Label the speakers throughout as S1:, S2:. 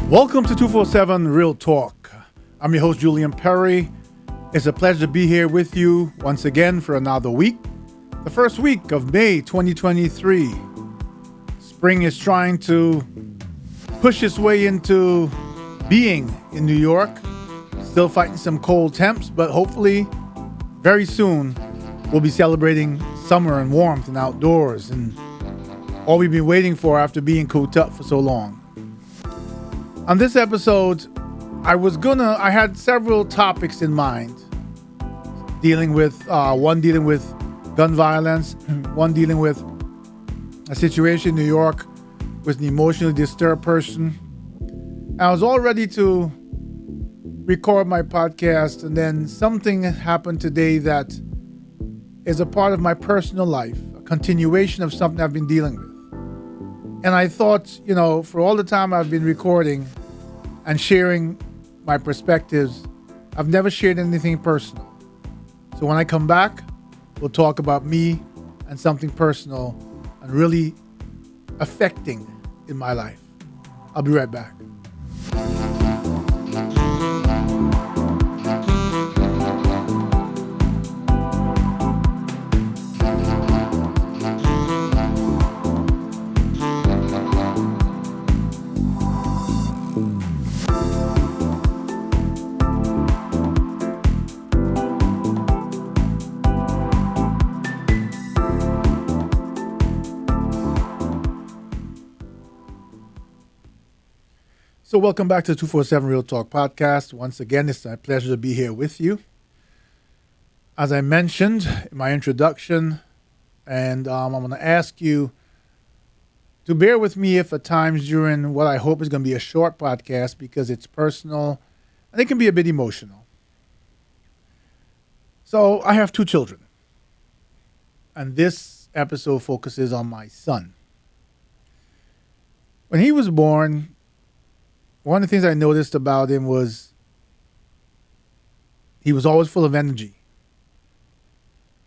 S1: Welcome to 247 Real Talk. I'm your host, Julian Perry. It's a pleasure to be here with you once again for another week. The first week of May 2023. Spring is trying to push its way into being in New York. Still fighting some cold temps, but hopefully very soon we'll be celebrating summer and warmth and outdoors and all we've been waiting for after being cooped up for so long. On this episode, I had several topics in mind, one dealing with gun violence, one dealing with a situation in New York with an emotionally disturbed person. I was all ready to record my podcast, and then something happened today that is a part of my personal life, a continuation of something I've been dealing with. And I thought, for all the time I've been recording and sharing my perspectives, I've never shared anything personal. So when I come back, we'll talk about me and something personal and really affecting in my life. I'll be right back. So welcome back to the 247 Real Talk podcast. Once again, it's my pleasure to be here with you. As I mentioned in my introduction, and I'm going to ask you to bear with me if at times during what I hope is going to be a short podcast because it's personal and it can be a bit emotional. So I have two children, and this episode focuses on my son. When he was born, one of the things I noticed about him was he was always full of energy.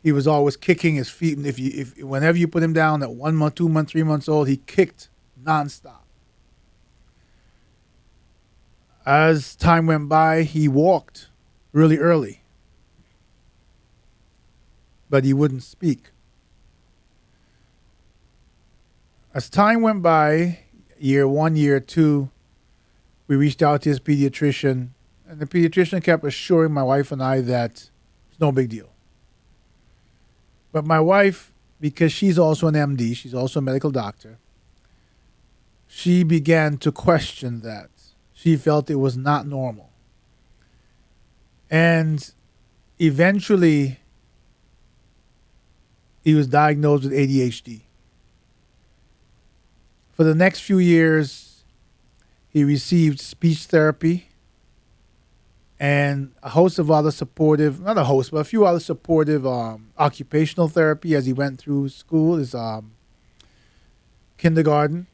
S1: He was always kicking his feet. And whenever you put him down at 1 month, 2 months, 3 months old, he kicked nonstop. As time went by, he walked really early, but he wouldn't speak. As time went by, year 1, year 2, we reached out to his pediatrician, and the pediatrician kept assuring my wife and I that it's no big deal. But my wife, because she's also an MD, she's also a medical doctor, she began to question that. She felt it was not normal. And eventually, he was diagnosed with ADHD. For the next few years, he received speech therapy and a host of other supportive, not a host, but a few other supportive occupational therapy as he went through school, his kindergarten.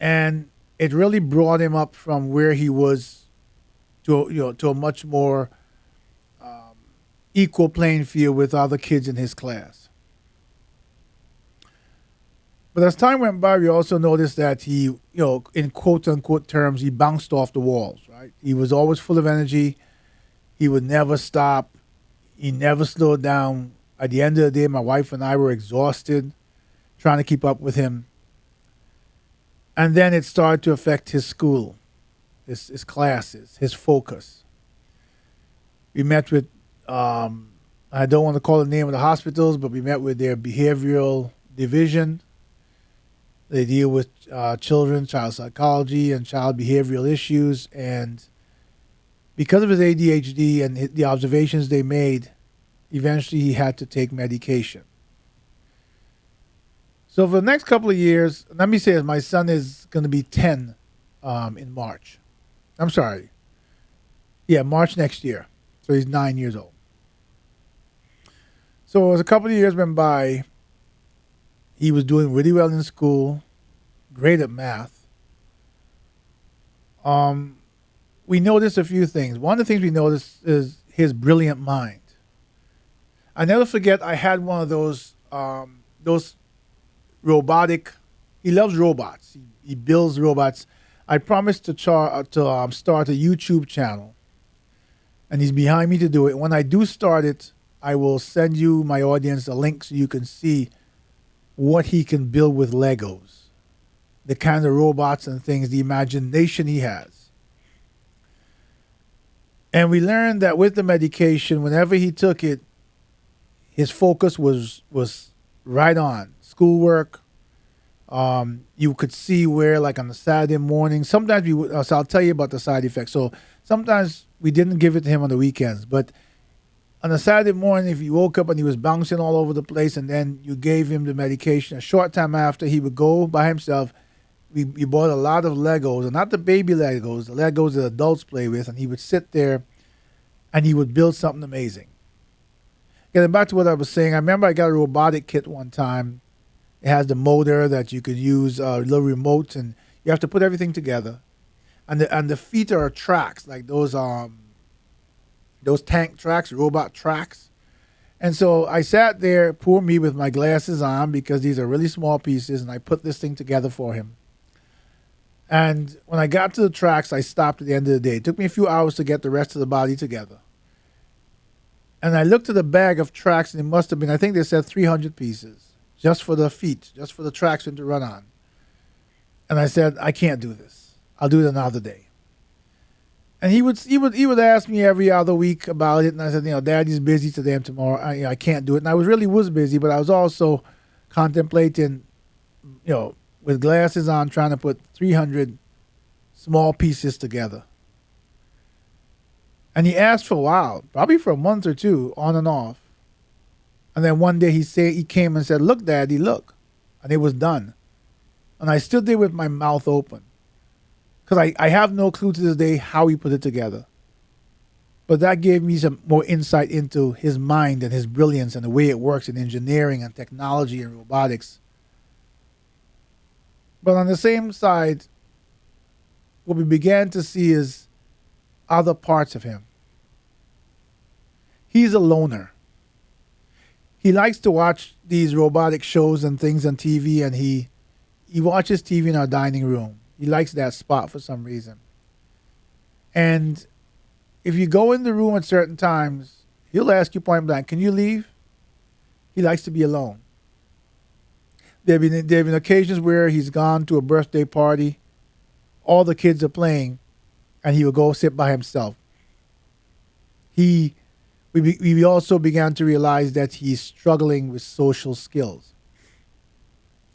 S1: And it really brought him up from where he was to a much more equal playing field with other kids in his class. But as time went by, we also noticed that he, in quote unquote terms, he bounced off the walls, right? He was always full of energy. He would never stop. He never slowed down. At the end of the day, my wife and I were exhausted trying to keep up with him. And then it started to affect his school, his classes, his focus. We met with, I don't want to call the name of the hospitals, but we met with their behavioral division. They deal with children, child psychology, and child behavioral issues. And because of his ADHD and the observations they made, eventually he had to take medication. So for the next couple of years, let me say this, my son is going to be 10 in March. I'm sorry. Yeah, March next year. So he's 9 years old. So as a couple of years went by, he was doing really well in school, great at math. We noticed a few things. One of the things we noticed is his brilliant mind. I never forget I had one of those robotic, he loves robots. He builds robots. I promised to start a YouTube channel, and he's behind me to do it. When I do start it, I will send you, my audience, a link so you can see what he can build with Legos, the kind of robots and things, the imagination he has. And we learned that with the medication, whenever he took it, his focus was right on schoolwork. You could see where, like on a Saturday morning, sometimes we would. So I'll tell you about the side effects. So sometimes we didn't give it to him on the weekends, but on a Saturday morning, if you woke up and he was bouncing all over the place, and then you gave him the medication, a short time after, he would go by himself. We bought a lot of Legos, and not the baby Legos, the Legos that adults play with, and he would sit there and he would build something amazing. Getting back to what I was saying, I remember I got a robotic kit one time. It has the motor that you could use, little remote, and you have to put everything together. And the feet are tracks, like those tank tracks, robot tracks. And so I sat there, poor me, with my glasses on because these are really small pieces, and I put this thing together for him. And when I got to the tracks, I stopped at the end of the day. It took me a few hours to get the rest of the body together. And I looked at the bag of tracks, and it must have been, I think they said 300 pieces, just for the feet, just for the tracks to run on. And I said, I can't do this. I'll do it another day. And he would ask me every other week about it, and I said, Daddy's busy today and tomorrow. I can't do it. And I was busy, but I was also contemplating, with glasses on, trying to put 300 small pieces together. And he asked for a while, probably for a month or two, on and off. And then one day he came and said, "Look, Daddy, look," and it was done. And I stood there with my mouth open, because I have no clue to this day how he put it together. But that gave me some more insight into his mind and his brilliance and the way it works in engineering and technology and robotics. But on the same side, what we began to see is other parts of him. He's a loner. He likes to watch these robotic shows and things on TV, and he watches TV in our dining room. He likes that spot for some reason. And if you go in the room at certain times, he'll ask you point blank, "Can you leave?" He likes to be alone. There have been occasions where he's gone to a birthday party, all the kids are playing, and he will go sit by himself. We also began to realize that he's struggling with social skills.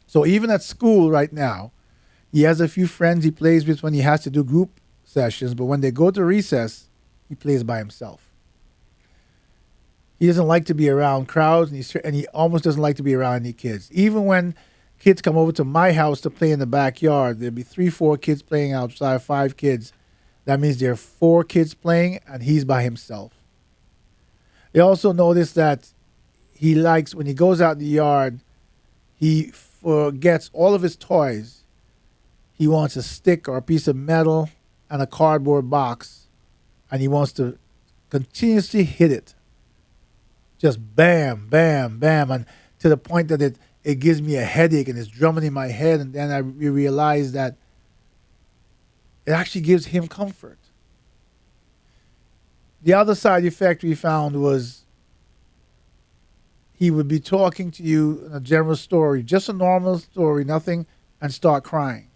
S1: So even at school right now, he has a few friends he plays with when he has to do group sessions, but when they go to recess, he plays by himself. He doesn't like to be around crowds, and he almost doesn't like to be around any kids. Even when kids come over to my house to play in the backyard, there'll be 3, 4 kids playing outside, 5 kids. That means there are 4 kids playing, and he's by himself. They also notice that he likes, when he goes out in the yard, he forgets all of his toys. He wants a stick or a piece of metal and a cardboard box, and he wants to continuously hit it. Just bam, bam, bam, and to the point that it gives me a headache and it's drumming in my head, and then I realize that it actually gives him comfort. The other side effect we found was he would be talking to you in a general story, just a normal story, nothing, and start crying.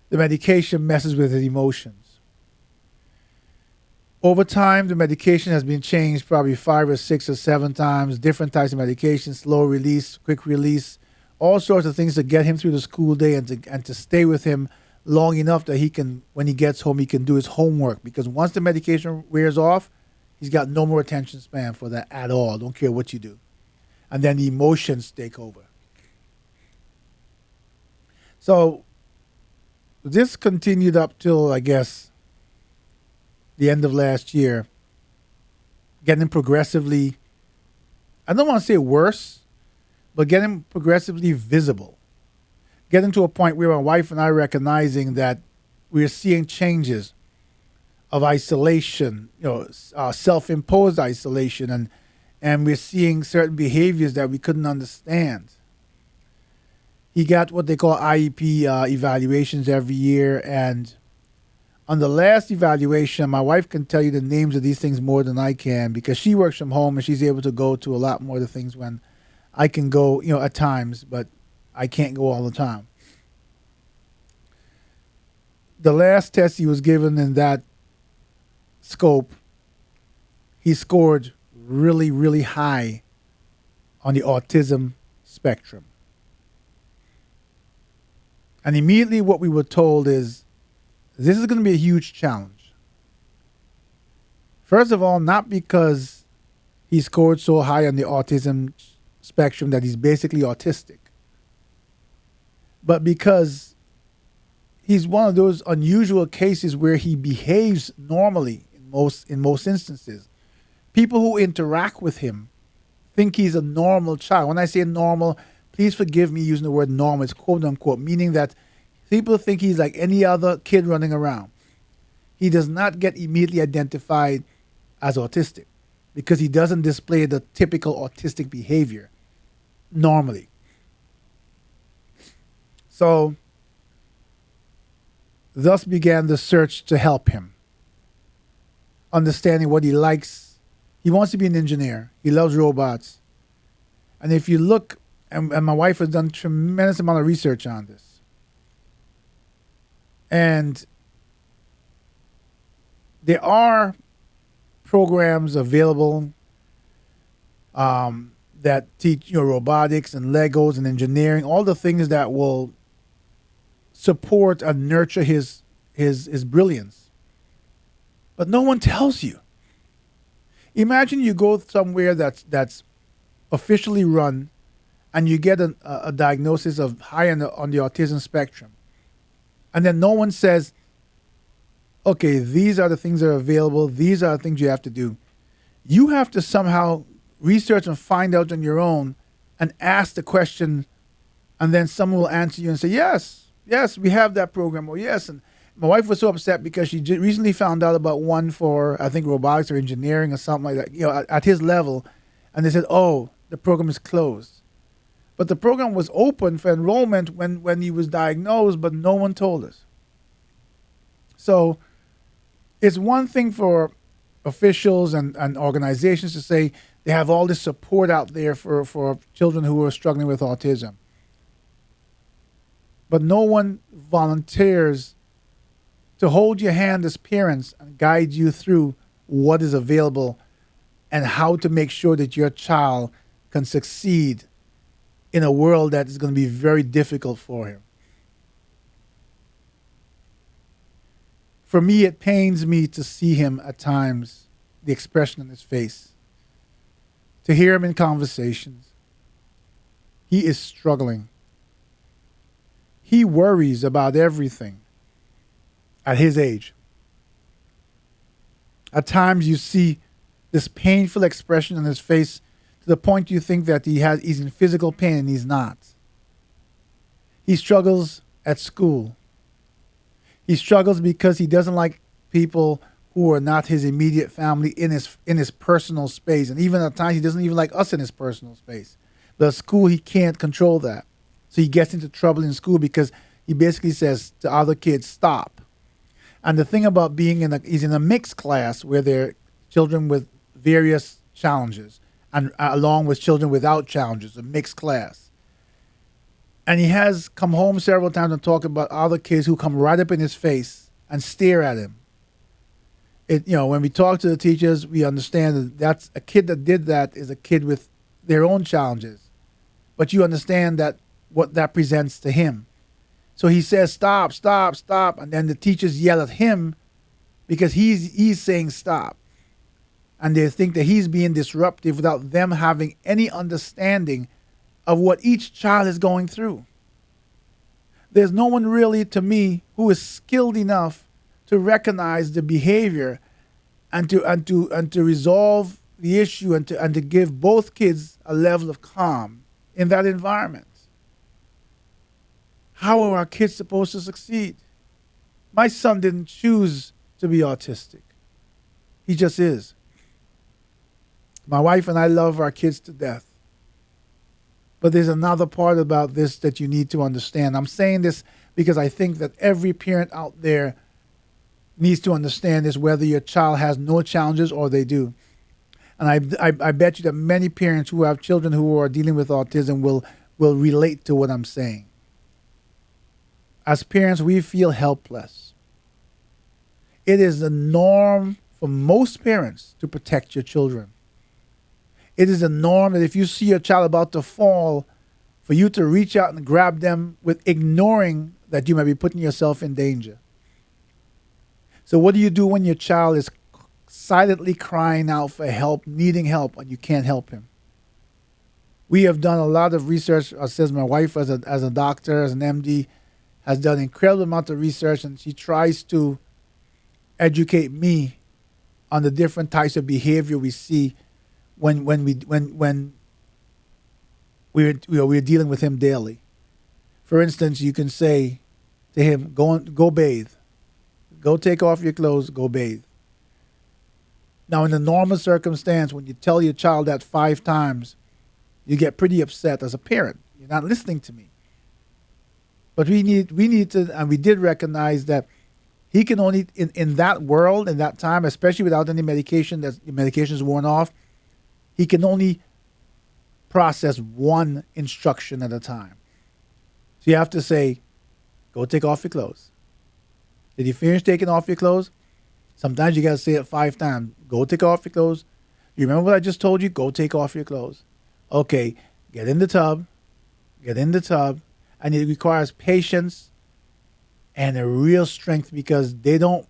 S1: The medication messes with his emotions. Over time, the medication has been changed probably 5 or 6 or 7 times, different types of medication, slow release, quick release, all sorts of things to get him through the school day and to stay with him long enough that he can, when he gets home, he can do his homework. Because once the medication wears off, he's got no more attention span for that at all. Don't care what you do. And then the emotions take over. So this continued up till, I guess, the end of last year, getting progressively, I don't want to say worse, but getting progressively visible. Getting to a point where my wife and I are recognizing that we're seeing changes of isolation, self-imposed isolation, and we're seeing certain behaviors that we couldn't understand. He got what they call IEP evaluations every year. And on the last evaluation, my wife can tell you the names of these things more than I can because she works from home and she's able to go to a lot more of the things when I can go, at times, but I can't go all the time. The last test he was given in that scope, he scored really, really high on the autism spectrum. And immediately what we were told is this is going to be a huge challenge. First of all, not because he scored so high on the autism spectrum that he's basically autistic, but because he's one of those unusual cases where he behaves normally in most instances. People who interact with him think he's a normal child. When I say normal, please forgive me using the word normal. It's quote unquote, meaning that people think he's like any other kid running around. He does not get immediately identified as autistic because he doesn't display the typical autistic behavior normally. So, thus began the search to help him, understanding what he likes. He wants to be an engineer. He loves robots. And if you look, and my wife has done a tremendous amount of research on this. And there are programs available that teach robotics and Legos and engineering, all the things that will support and nurture his brilliance. But no one tells you. Imagine you go somewhere that's officially run, and you get a diagnosis of high on the autism spectrum, and then no one says, "Okay, these are the things that are available. These are the things you have to do." You have to somehow research and find out on your own, and ask the question, and then someone will answer you and say, "Yes, yes, we have that program," or "Yes." And my wife was so upset because she recently found out about one for, I think, robotics or engineering or something like that, at his level. And they said, "Oh, the program is closed." But the program was open for enrollment when he was diagnosed, but no one told us. So it's one thing for officials and organizations to say they have all this support out there for children who are struggling with autism. But no one volunteers to hold your hand as parents and guide you through what is available and how to make sure that your child can succeed in a world that is going to be very difficult for him. For me, it pains me to see him at times, the expression on his face, to hear him in conversations. He is struggling. He worries about everything at his age. At times you see this painful expression on his face to the point you think that he's in physical pain, and he's not. He struggles at school. He struggles because he doesn't like people who are not his immediate family in his personal space. And even at times he doesn't even like us in his personal space. But at school he can't control that. So he gets into trouble in school because he basically says to other kids, "Stop." And the thing about he's in a mixed class where there are children with various challenges and along with children without challenges, a mixed class. And he has come home several times and talked about other kids who come right up in his face and stare at him. When we talk to the teachers, we understand that that's a kid that did that is a kid with their own challenges. But you understand that what that presents to him. So he says, "Stop, stop, stop." And then the teachers yell at him because he's saying stop. And they think that he's being disruptive without them having any understanding of what each child is going through. There's no one really, to me, who is skilled enough to recognize the behavior and to resolve the issue and to give both kids a level of calm in that environment. How are our kids supposed to succeed? My son didn't choose to be autistic. He just is. My wife and I love our kids to death. But there's another part about this that you need to understand. I'm saying this because I think that every parent out there needs to understand this, whether your child has no challenges or they do. And I bet you that many parents who have children who are dealing with autism will relate to what I'm saying. As parents, we feel helpless. It is the norm for most parents to protect your children. It is a norm that if you see your child about to fall, for you to reach out and grab them with ignoring that you may be putting yourself in danger. So what do you do when your child is silently crying out for help, needing help, and you can't help him? We have done a lot of research. Says my wife, as a doctor, as an MD, has done an incredible amount of research, and she tries to educate me on the different types of behavior we see when we're dealing with him daily. For instance, you can say to him, go bathe. Go take off your clothes, go bathe. Now, in a normal circumstance, when you tell your child that 5 times, you get pretty upset as a parent. You're not listening to me. But we need to, and we did recognize that he can only, in that world, in that time, especially without any medication, that the medication's worn off, he can only process one instruction at a time. So you have to say, go take off your clothes. Did you finish taking off your clothes? Sometimes you got to say it 5 times. Go take off your clothes. You remember what I just told you? Go take off your clothes. Okay, get in the tub. Get in the tub. And it requires patience and a real strength, because they don't,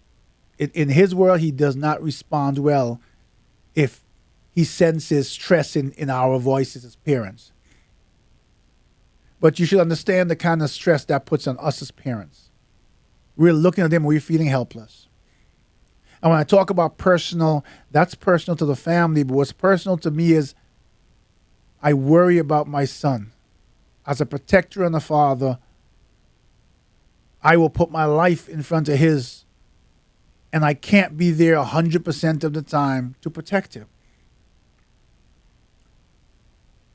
S1: in his world, he does not respond well if he senses stress in our voices as parents. But you should understand the kind of stress that puts on us as parents. We're looking at them, we're feeling helpless. And when I talk about personal, that's personal to the family, but what's personal to me is I worry about my son. As a protector and a father, I will put my life in front of his, and I can't be there 100% of the time to protect him.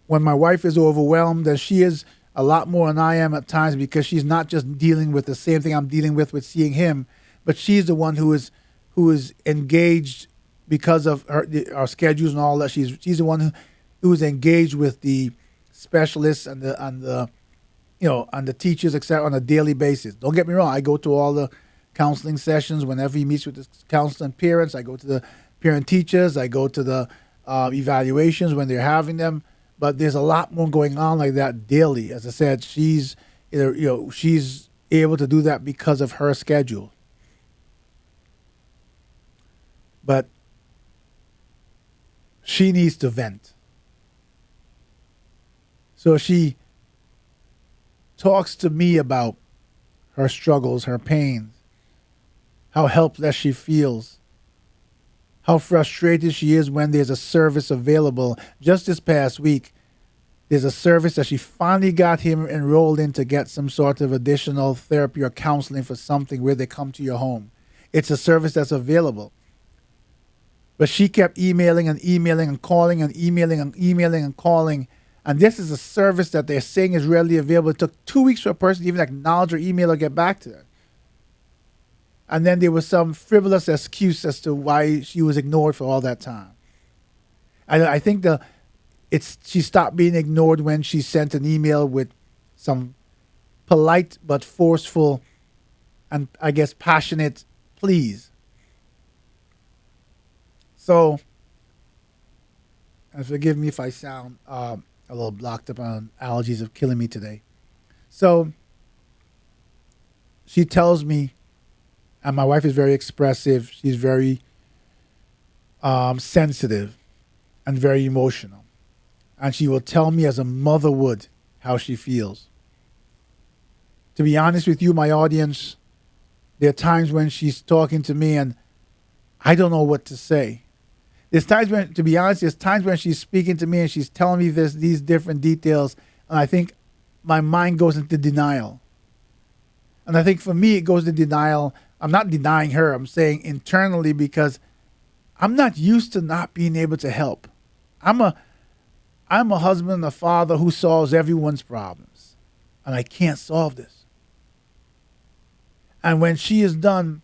S1: When my wife is overwhelmed, and she is a lot more than I am at times, because she's not just dealing with the same thing I'm dealing with seeing him, but she's the one who is engaged because of our schedules and all that. She's the one who is engaged with the specialists and the teachers, etc., on a daily basis. Don't get me wrong. I go to all the counseling sessions whenever he meets with the counseling parents. I go to the parent teachers. I go to the evaluations when they're having them. But there's a lot more going on like that daily. As I said, she's able to do that because of her schedule. But she needs to vent. So she talks to me about her struggles, her pains, how helpless she feels, how frustrated she is when there's a service available. Just this past week, there's a service that she finally got him enrolled in to get some sort of additional therapy or counseling for something, where they come to your home. It's a service that's available. But she kept emailing and emailing and calling and emailing and emailing and calling. And this is a service that they're saying is readily available. It took 2 weeks for a person to even acknowledge or email or get back to her. And then there was some frivolous excuse as to why she was ignored for all that time. I think she stopped being ignored when she sent an email with some polite but forceful and, I guess, passionate pleas. So, and forgive me if I sound a little blocked up on allergies of killing me today. So she tells me, and my wife is very expressive. She's very sensitive and very emotional. And she will tell me as a mother would how she feels. To be honest with you, my audience, there are times when she's talking to me and I don't know what to say. There's times when, to be honest, there's times when she's speaking to me and she's telling me these different details, and I think my mind goes into denial. And I think for me, it goes to denial. I'm not denying her. I'm saying internally, because I'm not used to not being able to help. I'm a I'm a husband and a father who solves everyone's problems, and I can't solve this. And when she is done,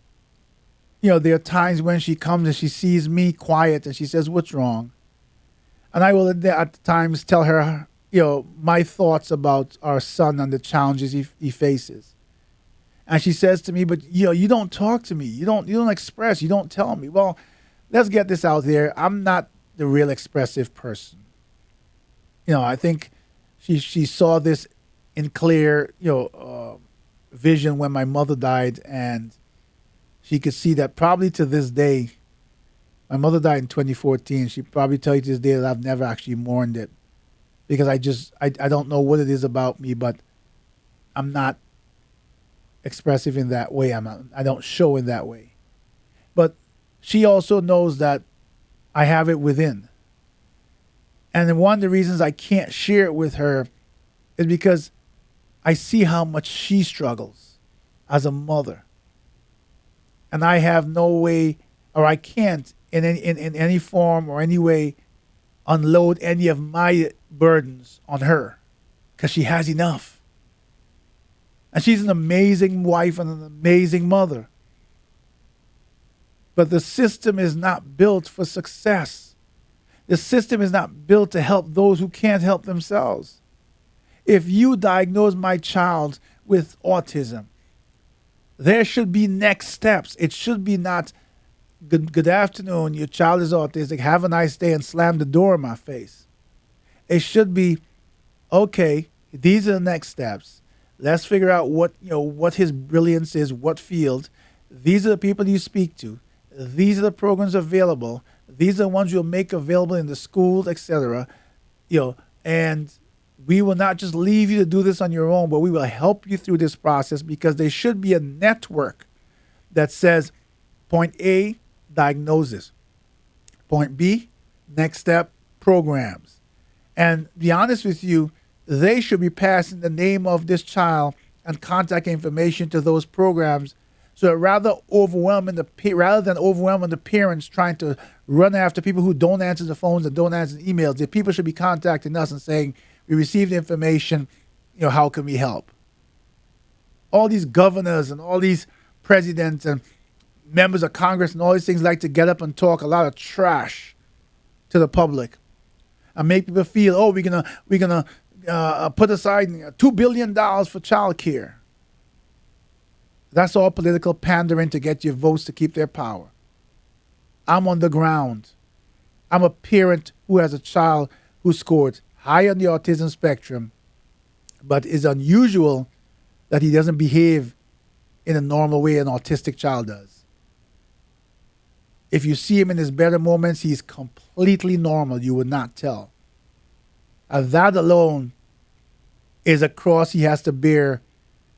S1: there are times when she comes and she sees me quiet and she says, "What's wrong?" And I will at times tell her, my thoughts about our son and the challenges he faces. And she says to me, "But you don't talk to me. You don't express. You don't tell me." Well, let's get this out there. I'm not the real expressive person. I think she saw this in clear, vision when my mother died, and she could see that probably to this day. My mother died in 2014. She probably tell you to this day that I've never actually mourned it because I don't know what it is about me, but I'm not expressive in that way. I don't show in that way. But she also knows that I have it within. And then one of the reasons I can't share it with her is because I see how much she struggles as a mother. And I have no way, or I can't in any form or any way unload any of my burdens on her because she has enough. And she's an amazing wife and an amazing mother. But the system is not built for success. The system is not built to help those who can't help themselves. If you diagnose my child with autism, there should be next steps. It should be not good afternoon, your child is autistic, have a nice day, and slam the door in my face. It should be, okay, these are the next steps. Let's figure out what his brilliance is, what field. These are the people you speak to. These are the programs available. These are the ones you'll make available in the schools, etc. And we will not just leave you to do this on your own, but we will help you through this process because there should be a network that says, point A, diagnosis. Point B, next step, programs. And to be honest with you, they should be passing the name of this child and contact information to those programs so that rather than overwhelming the parents trying to run after people who don't answer the phones and don't answer the emails, the people should be contacting us and saying, we received information, how can we help? All these governors and all these presidents and members of Congress and all these things like to get up and talk a lot of trash to the public and make people feel, oh, we're gonna put aside $2 billion for child care. That's all political pandering to get your votes to keep their power. I'm on the ground. I'm a parent who has a child who scored high on the autism spectrum, but is unusual that he doesn't behave in a normal way an autistic child does. If you see him in his better moments, he's completely normal. You would not tell. And that alone is a cross he has to bear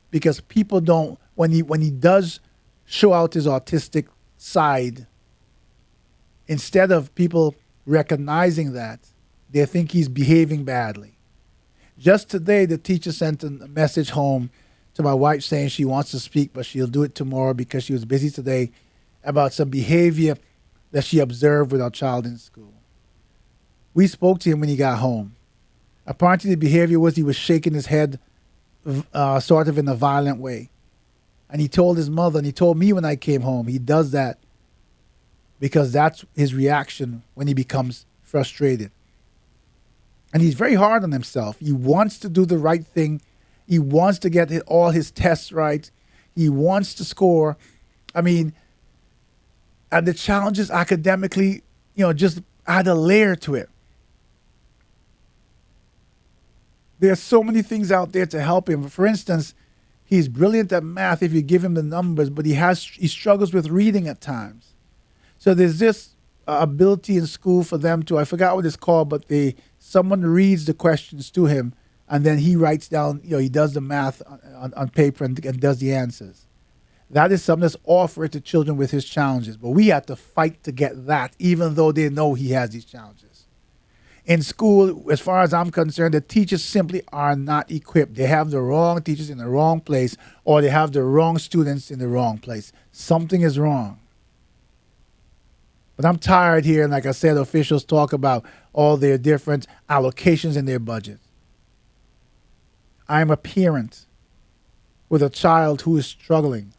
S1: because people don't, when he does show out his autistic side, instead of people recognizing that, they think he's behaving badly. Just today, the teacher sent a message home to my wife saying she wants to speak, but she'll do it tomorrow because she was busy today about some behavior that she observed with our child in school. We spoke to him when he got home. Apparently, the behavior was he was shaking his head sort of in a violent way. And he told his mother, and he told me when I came home, he does that because that's his reaction when he becomes frustrated. And he's very hard on himself. He wants to do the right thing. He wants to get all his tests right. He wants to score. And the challenges academically, just add a layer to it. There's so many things out there to help him. For instance, he's brilliant at math if you give him the numbers, but he struggles with reading at times. So there's this ability in school for them to, I forgot what it's called, but someone reads the questions to him, and then he writes down, he does the math on paper and does the answers. That is something that's offered to children with his challenges. But we have to fight to get that, even though they know he has these challenges. In school, as far as I'm concerned, the teachers simply are not equipped. They have the wrong teachers in the wrong place, or they have the wrong students in the wrong place. Something is wrong. But I'm tired here, and like I said, officials talk about all their different allocations in their budgets. I'm a parent with a child who is struggling.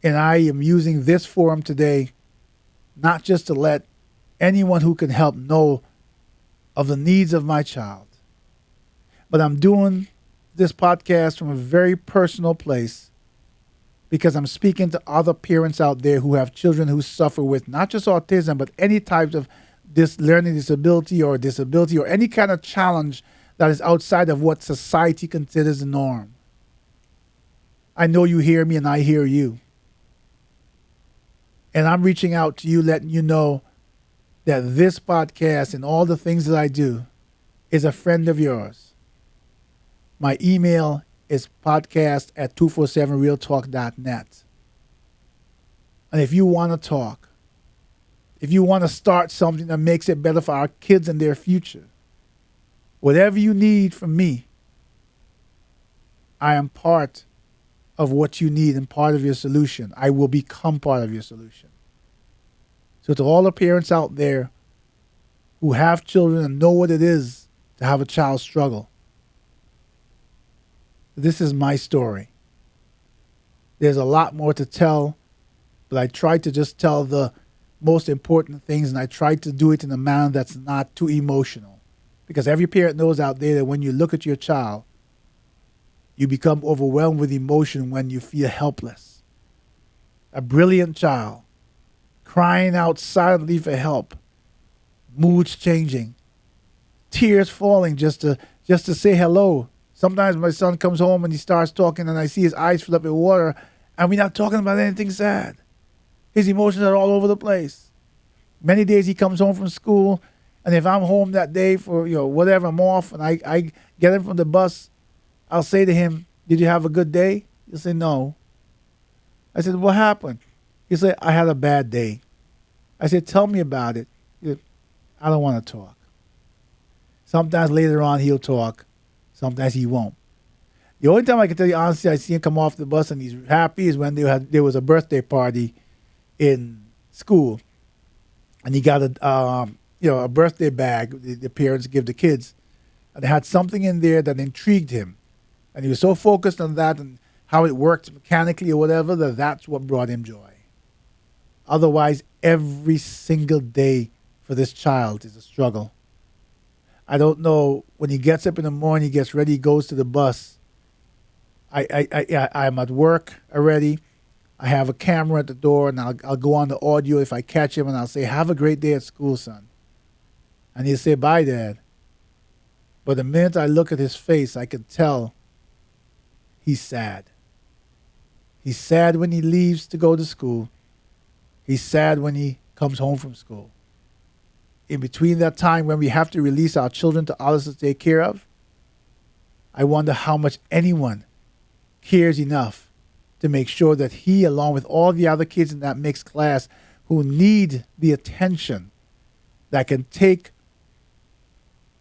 S1: And I am using this forum today not just to let anyone who can help know of the needs of my child, but I'm doing this podcast from a very personal place because I'm speaking to other parents out there who have children who suffer with not just autism, but any types of this learning disability or any kind of challenge that is outside of what society considers the norm. I know you hear me and I hear you. And I'm reaching out to you, letting you know that this podcast and all the things that I do is a friend of yours. My email is podcast@247realtalk.net. And if you want to talk, if you want to start something that makes it better for our kids and their future, whatever you need from me, I am part of what you need and part of your solution. I will become part of your solution. So to all the parents out there who have children and know what it is to have a child struggle, this is my story. There's a lot more to tell, but I tried to just tell the most important things, and I tried to do it in a manner that's not too emotional. Because every parent knows out there that when you look at your child, you become overwhelmed with emotion when you feel helpless. A brilliant child crying out silently for help, moods changing, tears falling just to say hello. Sometimes my son comes home and he starts talking and I see his eyes fill up with water, and we're not talking about anything sad. His emotions are all over the place. Many days he comes home from school, and if I'm home that day for whatever, I'm off, and I get him from the bus, I'll say to him, "Did you have a good day?" He'll say, "No." I said, "What happened?" He'll say, "I had a bad day." I said, "Tell me about it." He said, "I don't want to talk." Sometimes later on he'll talk. Sometimes he won't. The only time I can tell you honestly I see him come off the bus and he's happy is when there was a birthday party in school, and he got a birthday bag the parents give the kids, and it had something in there that intrigued him. And he was so focused on that and how it worked mechanically or whatever, that's what brought him joy. Otherwise, every single day for this child is a struggle. I don't know, when he gets up in the morning, he gets ready, he goes to the bus. I'm at work already. I have a camera at the door, and I'll go on the audio if I catch him, and I'll say, "Have a great day at school, son." And he'll say, "Bye, Dad." But the minute I look at his face, I can tell he's sad. He's sad when he leaves to go to school. He's sad when he comes home from school. In between that time when we have to release our children to others to take care of, I wonder how much anyone cares enough to make sure that he, along with all the other kids in that mixed class who need the attention, that can take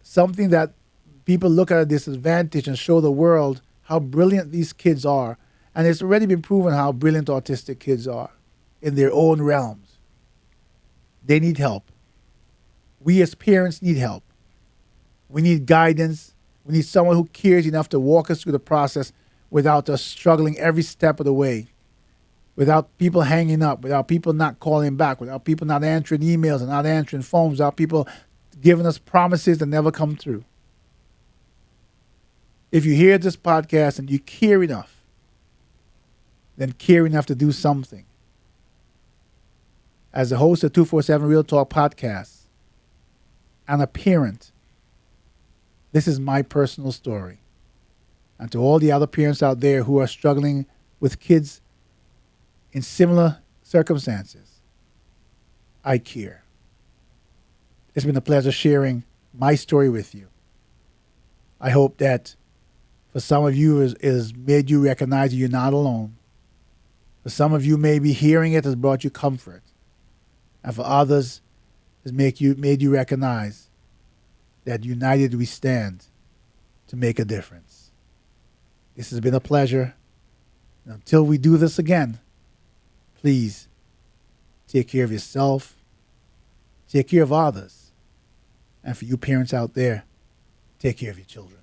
S1: something that people look at a disadvantage and show the world how brilliant these kids are. And it's already been proven how brilliant autistic kids are in their own realms. They need help. We as parents need help. We need guidance. We need someone who cares enough to walk us through the process without us struggling every step of the way, without people hanging up, without people not calling back, without people not answering emails and not answering phones, without people giving us promises that never come through. If you hear this podcast and you care enough, then care enough to do something. As the host of 247 Real Talk podcast and a parent, this is my personal story. And to all the other parents out there who are struggling with kids in similar circumstances, I care. It's been a pleasure sharing my story with you. I hope that for some of you is made you recognize you're not alone. For some of you, maybe hearing it has brought you comfort. And for others, has made you recognize that united we stand to make a difference. This has been a pleasure. And until we do this again, please Take care of yourself. Take care of others. And for you parents out there, take care of your children.